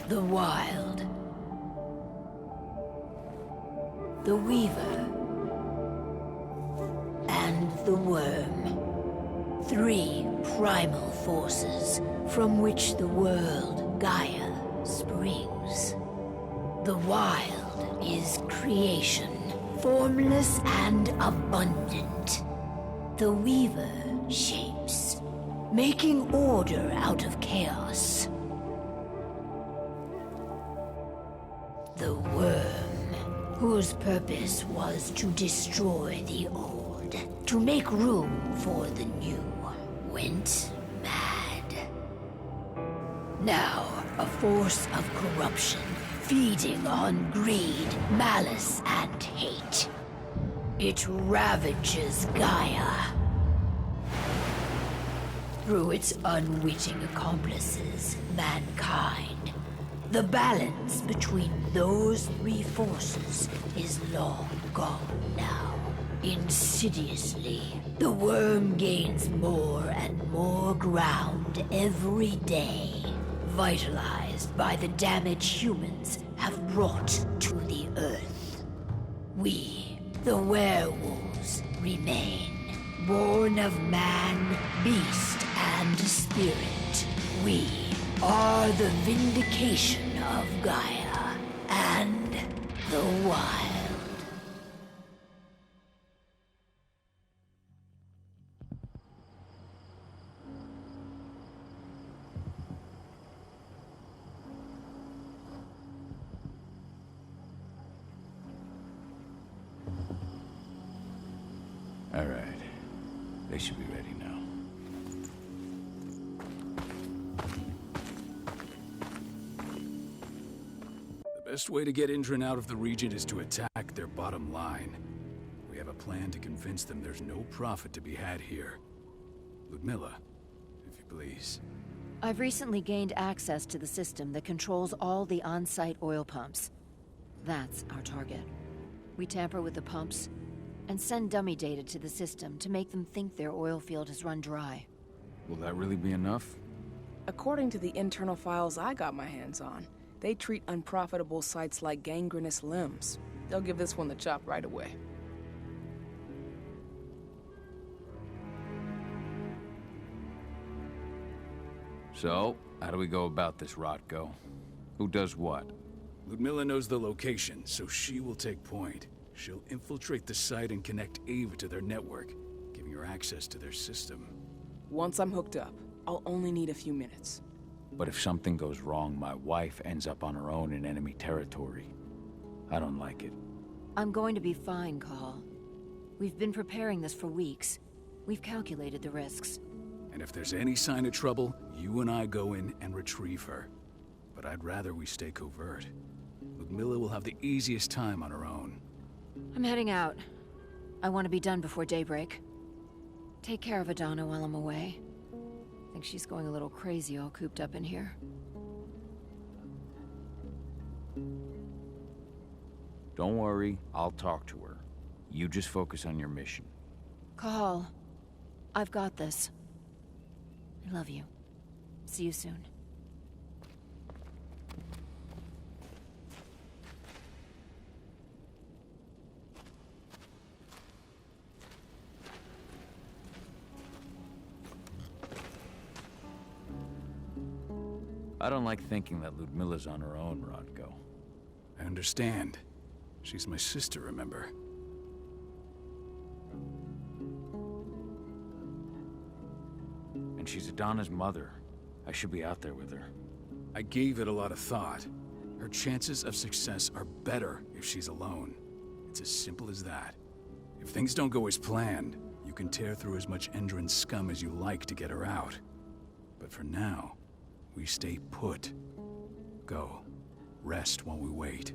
The wild. The weaver. And the worm. 3 primal forces from which the world, Gaia, springs. The wild is creation, formless and abundant. The weaver shapes, making order out of chaos. The worm, whose purpose was to destroy the old, to make room for the new, went mad. Now, a force of corruption, feeding on greed, malice, and hate. It ravages Gaia. Through its unwitting accomplices, mankind. The balance between those 3 forces is long gone now. Insidiously, the worm gains more and more ground every day, vitalized by the damage humans have brought to the Earth. We, the werewolves, remain, born of man, beast, and spirit. We are the vindication of Gaia and the wild. All right. They should be ready now. The best way to get Indran out of the region is to attack their bottom line. We have a plan to convince them there's no profit to be had here. Ludmilla, if you please. I've recently gained access to the system that controls all the on-site oil pumps. That's our target. We tamper with the pumps and send dummy data to the system to make them think their oil field has run dry. Will that really be enough? According to the internal files I got my hands on, they treat unprofitable sites like gangrenous limbs. They'll give this one the chop right away. So, how do we go about this, Rotko? Who does what? Ludmilla knows the location, so she will take point. She'll infiltrate the site and connect Ava to their network, giving her access to their system. Once I'm hooked up, I'll only need a few minutes. But if something goes wrong, my wife ends up on her own in enemy territory. I don't like it. I'm going to be fine, Cahal. We've been preparing this for weeks. We've calculated the risks. And if there's any sign of trouble, you and I go in and retrieve her. But I'd rather we stay covert. Ludmilla will have the easiest time on her own. I'm heading out. I want to be done before daybreak. Take care of Adana while I'm away. I think she's going a little crazy all cooped up in here. Don't worry, I'll talk to her. You just focus on your mission. Cahal, I've got this. I love you. See you soon. I don't like thinking that Ludmilla's on her own, Rotko. I understand. She's my sister, remember? And she's Adana's mother. I should be out there with her. I gave it a lot of thought. Her chances of success are better if she's alone. It's as simple as that. If things don't go as planned, you can tear through as much Endron scum as you like to get her out. But for now, we stay put. Go. Rest while we wait.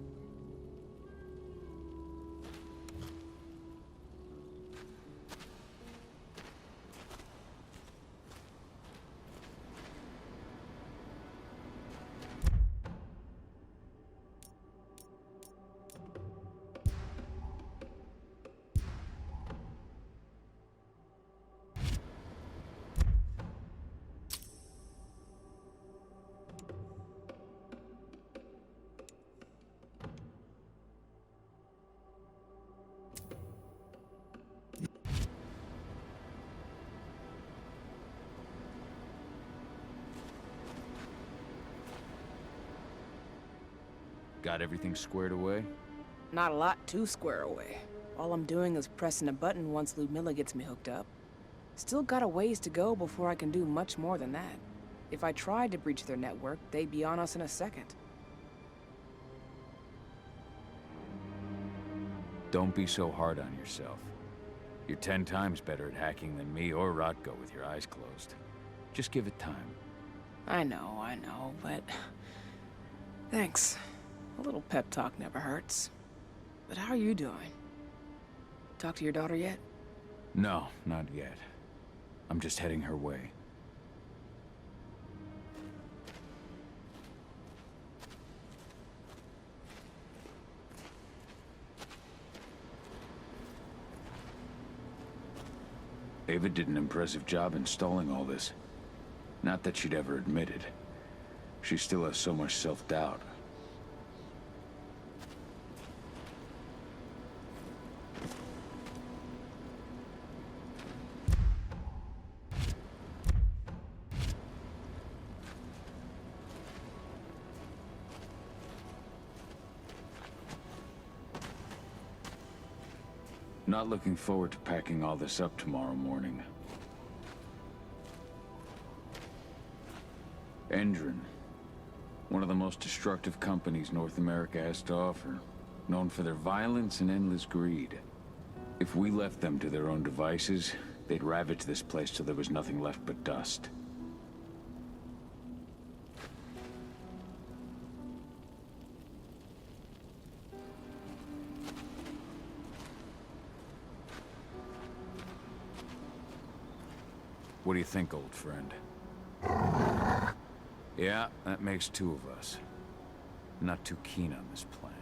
Got everything squared away? Not a lot to square away. All I'm doing is pressing a button once Ludmilla gets me hooked up. Still got a ways to go before I can do much more than that. If I tried to breach their network, they'd be on us in a second. Don't be so hard on yourself. You're 10 times better at hacking than me or Rotko with your eyes closed. Just give it time. I know, but... Thanks. A little pep talk never hurts. But how are you doing? Talk to your daughter yet? No, not yet. I'm just heading her way. Ava did an impressive job installing all this. Not that she'd ever admit it. She still has so much self-doubt. Not looking forward to packing all this up tomorrow morning. Endron. One of the most destructive companies North America has to offer. Known for their violence and endless greed. If we left them to their own devices, they'd ravage this place till there was nothing left but dust. What do you think, old friend? Yeah, that makes two of us. Not too keen on this plan.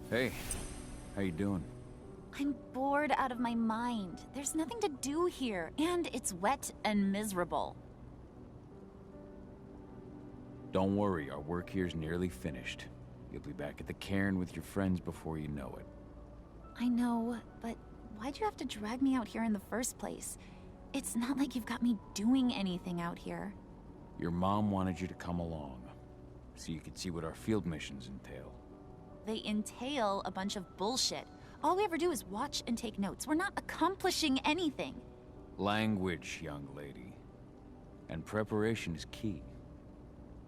Hey, how you doing? I'm bored out of my mind. There's nothing to do here, and it's wet and miserable. Don't worry, our work here's nearly finished. You'll be back at the cairn with your friends before you know it. I know, but why'd you have to drag me out here in the first place? It's not like you've got me doing anything out here. Your mom wanted you to come along, so you could see what our field missions entail. They entail a bunch of bullshit. All we ever do is watch and take notes. We're not accomplishing anything. Language, young lady. And preparation is key.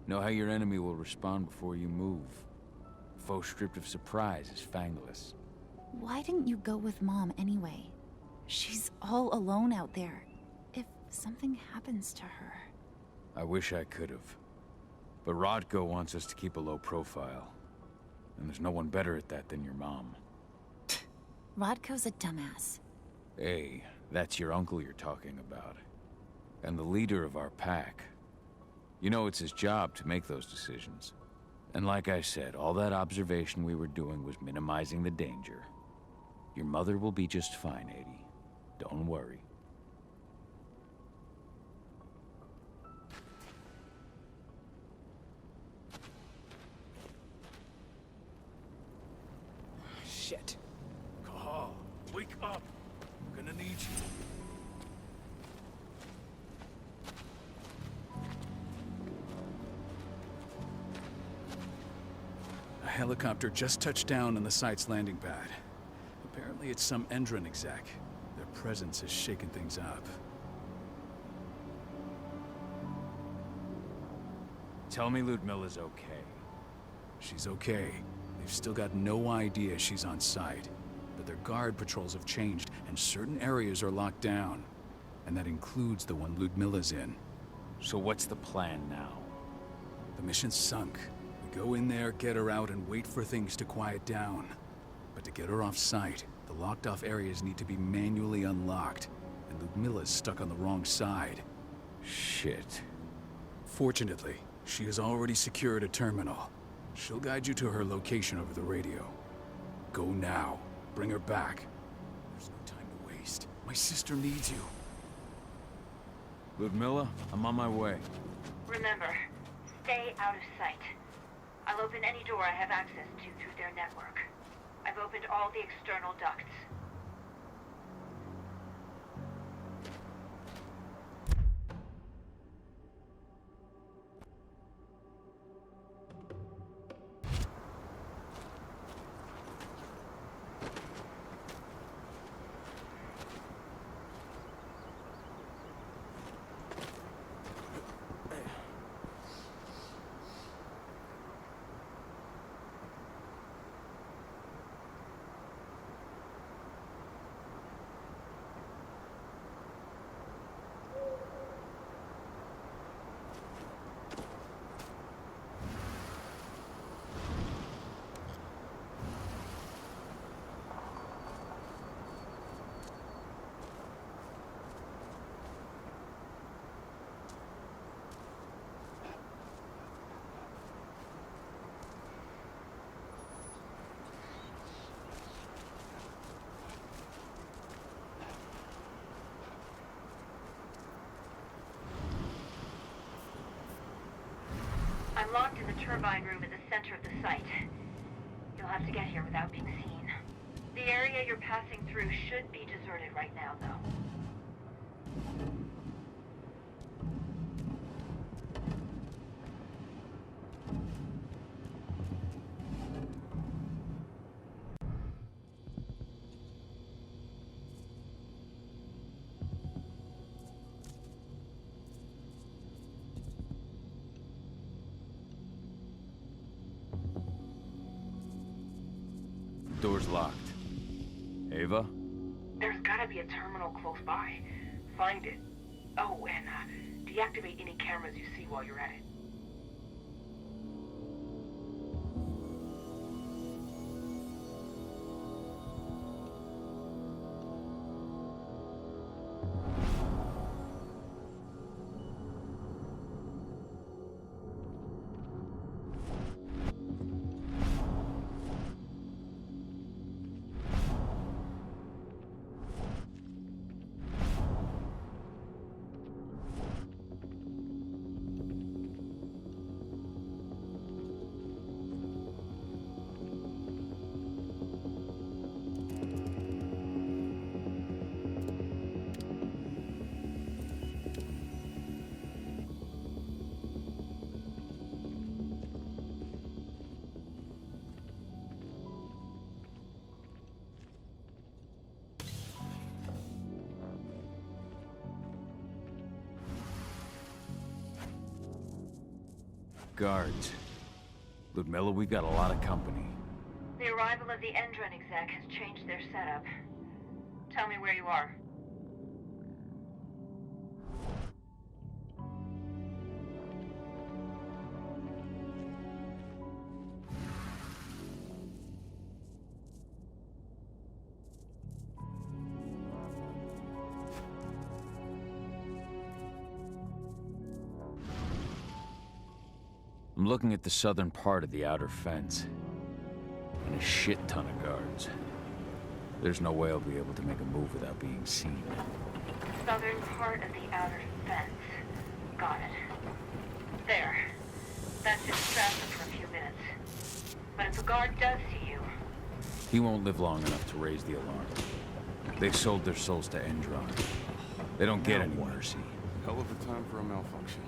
Know how your enemy will respond before you move. Faux stripped of surprise is fangless. Why didn't you go with Mom anyway? She's all alone out there. If something happens to her... I wish I could have. But Rodko wants us to keep a low profile. And there's no one better at that than your mom. Rodko's a dumbass. Hey, that's your uncle you're talking about. And the leader of our pack. You know it's his job to make those decisions. And like I said, all that observation we were doing was minimizing the danger. Your mother will be just fine, Edie. Don't worry. Shit. Cahal, wake up! I'm gonna need you. A helicopter just touched down on the site's landing pad. Apparently it's some Endron exec. Their presence has shaken things up. Tell me Ludmilla's okay. She's okay. They've still got no idea she's on site. But their guard patrols have changed, and certain areas are locked down. And that includes the one Ludmilla's in. So what's the plan now? The mission's sunk. We go in there, get her out, and wait for things to quiet down. But to get her off site, the locked-off areas need to be manually unlocked. And Ludmilla's stuck on the wrong side. Shit. Fortunately, she has already secured a terminal. She'll guide you to her location over the radio. Go now. Bring her back. There's no time to waste. My sister needs you. Ludmilla, I'm on my way. Remember, stay out of sight. I'll open any door I have access to through their network. I've opened all the external ducts. I'm locked in the turbine room at the center of the site. You'll have to get here without being seen. The area you're passing through should be deserted right now, though. Door's locked. Ava? There's gotta be a terminal close by. Find it. Oh, and deactivate any cameras you see while you're at it. Guards. Ludmilla, we got a lot of company. The arrival of the Endron exec has changed their setup. Tell me where you are. I'm looking at the southern part of the outer fence. And a shit ton of guards. There's no way I'll be able to make a move without being seen. Southern part of the outer fence. Got it. There. That should distract them for a few minutes. But if a guard does see you... He won't live long enough to raise the alarm. They sold their souls to Endron. They don't get any mercy. Hell of a time for a malfunction.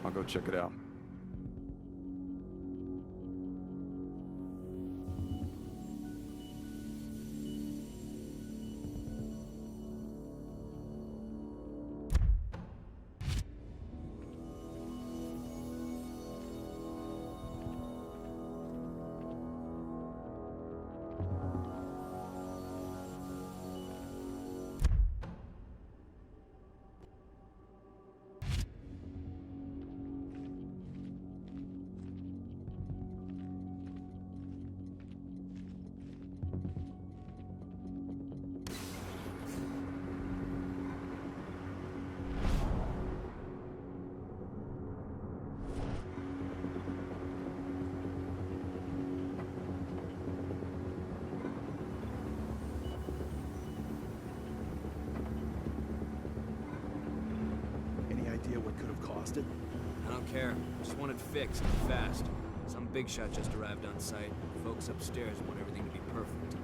I'll go check it out. What could have caused it? I don't care. Just want it fixed and fast. Some big shot just arrived on site. Folks upstairs want everything to be perfect.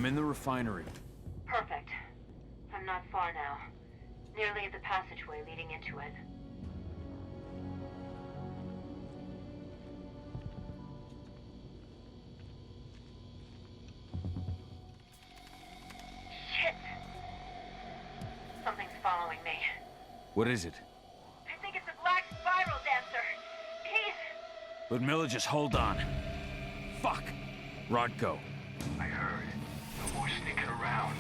I'm in the refinery. Perfect. I'm not far now. Nearly at the passageway leading into it. Shit! Something's following me. What is it? I think it's a black spiral dancer. He's... Ludmilla, just hold on. Fuck! Rodko. I heard. No more sneaking around.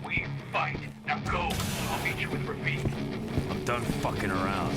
We fight. Now go. I'll meet you with Rafik. I'm done fucking around.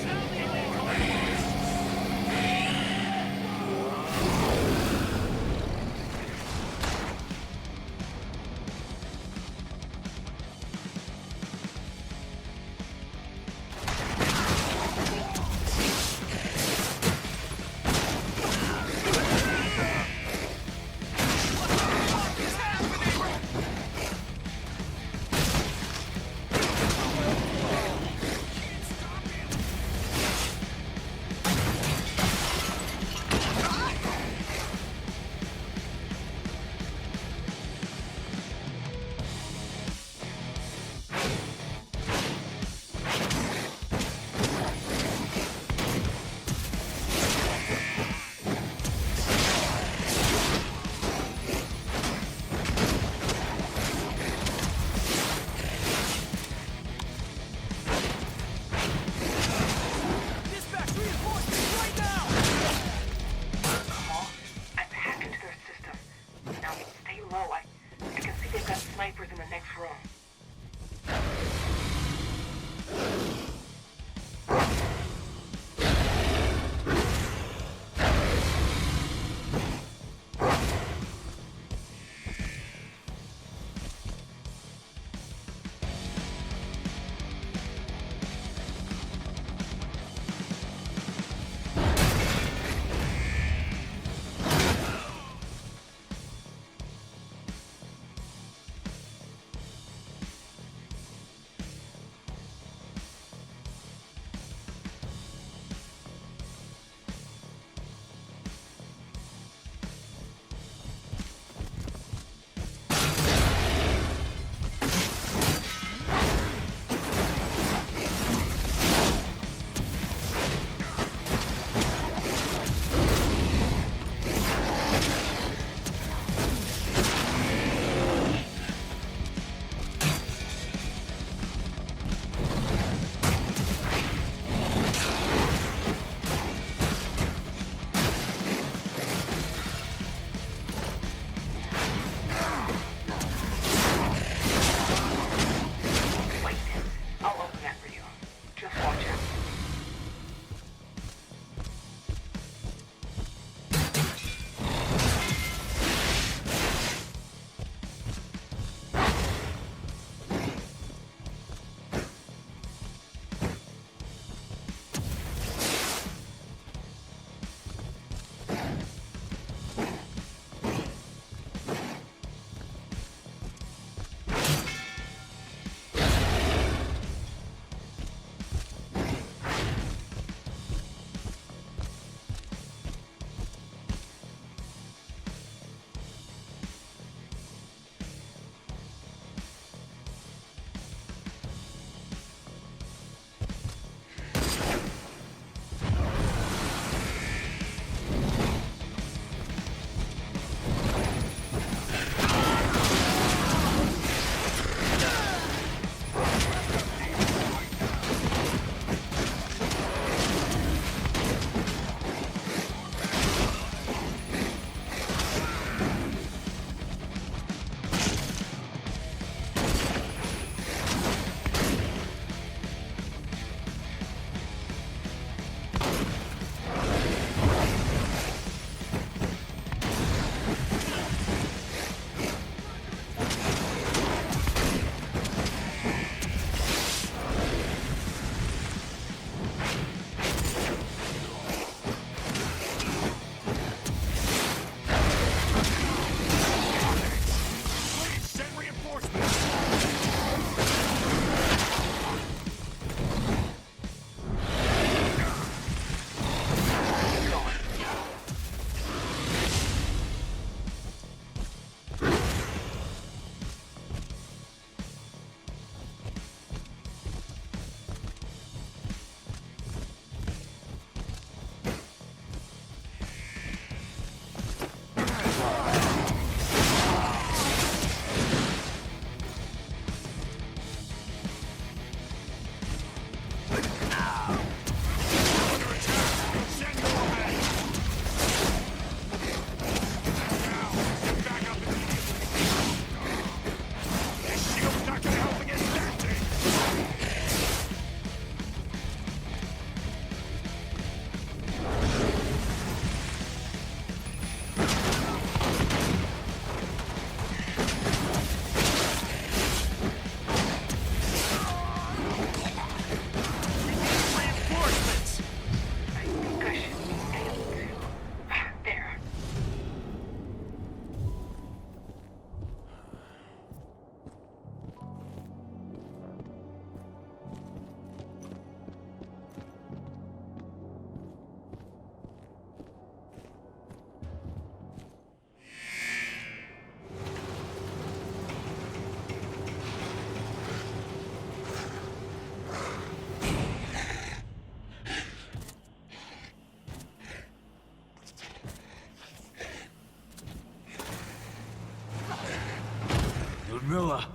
Ludmilla!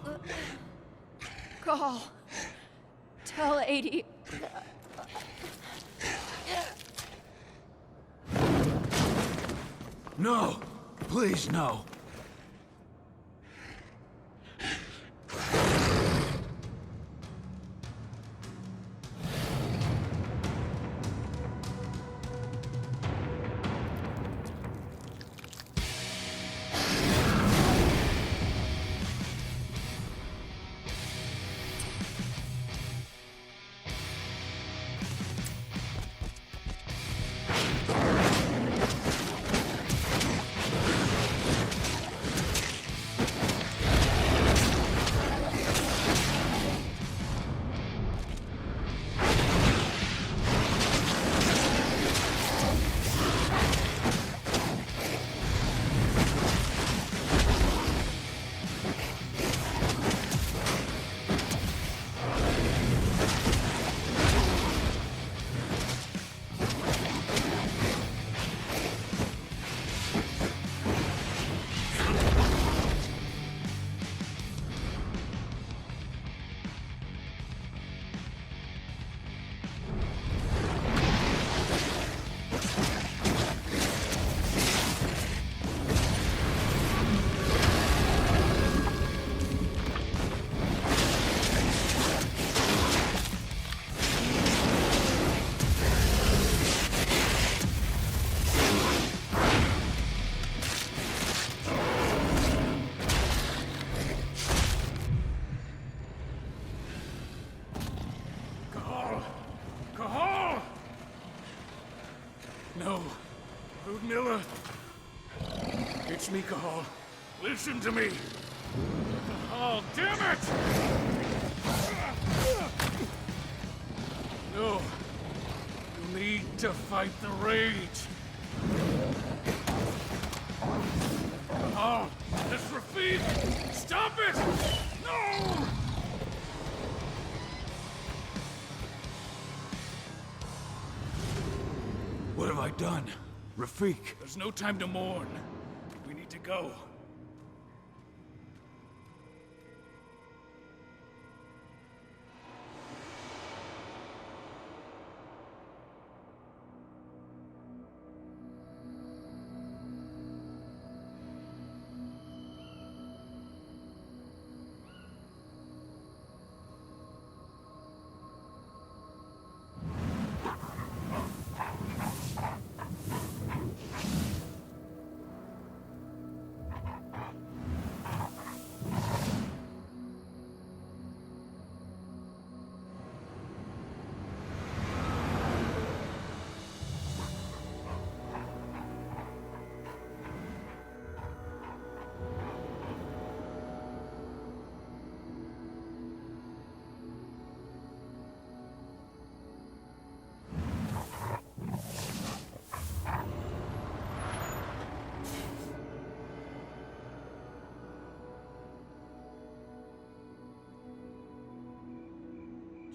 Call. Tell 80. No! Please, no! No. Ludmilla. It's me, Cahal. Listen to me. Cahal, damn it! No. You need to fight the rage. Cahal, this Rafik! Stop it! No! What have I done? Rafik! There's no time to mourn. We need to go.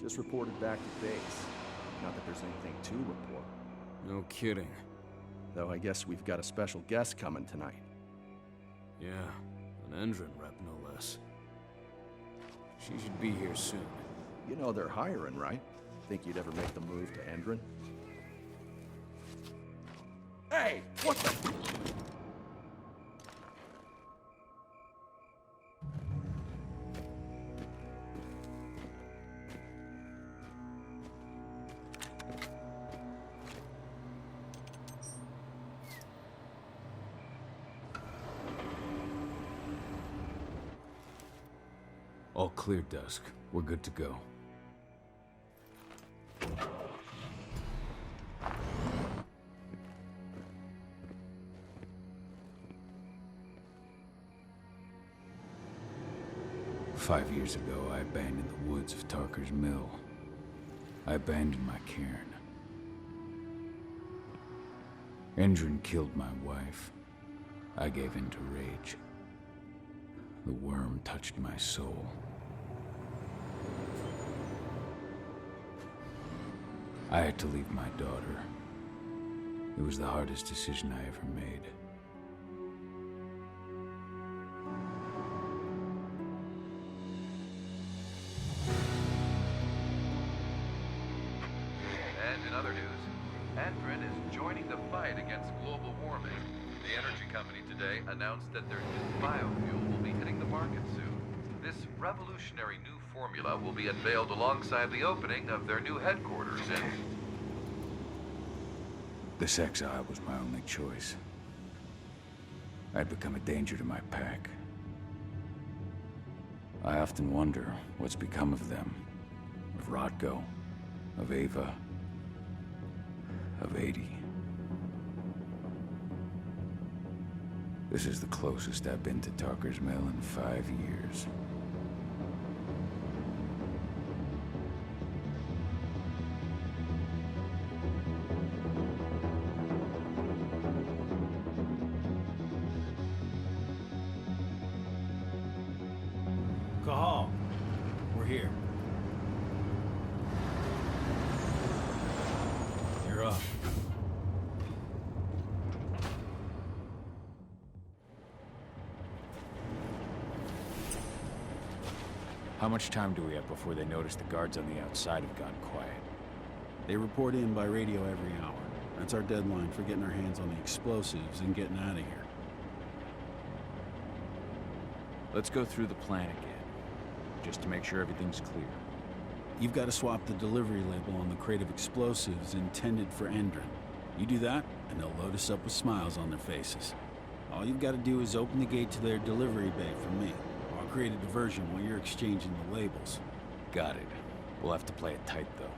Just reported back to base. Not that there's anything to report. No kidding. Though I guess we've got a special guest coming tonight. Yeah, an Endron rep no less. She should be here soon. You know they're hiring, right? Think you'd ever make the move to Endron? Hey! What the... All clear, Dusk. We're good to go. Five years ago, I abandoned the woods of Tarker's Mill. I abandoned my cairn. Endron killed my wife. I gave in to rage. The worm touched my soul. I had to leave my daughter. It was the hardest decision I ever made. fight against global warming. The energy company today announced that their new biofuel will be hitting the market soon. This revolutionary new formula will be unveiled alongside the opening of their new headquarters in... This exile was my only choice. I'd become a danger to my pack. I often wonder what's become of them. Of Rodko, of Ava, of 80. This is the closest I've been to Talker's Mill in 5 years. Cahal, we're here. You're up. How much time do we have before they notice the guards on the outside have gone quiet? They report in by radio every hour. That's our deadline for getting our hands on the explosives and getting out of here. Let's go through the plan again, just to make sure everything's clear. You've got to swap the delivery label on the crate of explosives intended for Endron. You do that, and they'll load us up with smiles on their faces. All you've got to do is open the gate to their delivery bay for me. I'll create a diversion while you're exchanging the labels. Got it. We'll have to play it tight, though.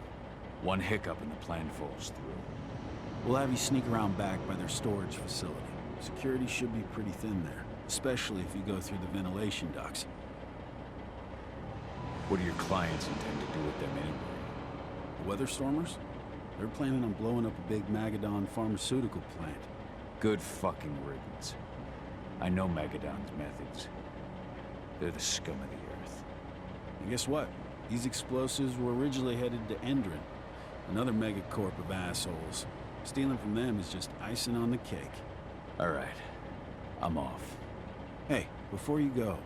One hiccup and the plan falls through. We'll have you sneak around back by their storage facility. Security should be pretty thin there, especially if you go through the ventilation ducts. What do your clients intend to do with them anyway? The Weather Stormers? They're planning on blowing up a big Magadon pharmaceutical plant. Good fucking riddance. I know Magadon's methods. They're the scum of the earth. And guess what? These explosives were originally headed to Endron, another megacorp of assholes. Stealing from them is just icing on the cake. All right. I'm off. Hey, before you go,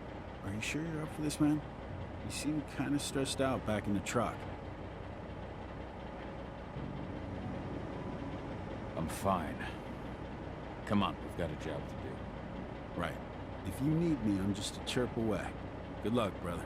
are you sure you're up for this, man? You seem kind of stressed out back in the truck. I'm fine. Come on, we've got a job to do. Right. If you need me, I'm just a chirp away. Good luck, brother.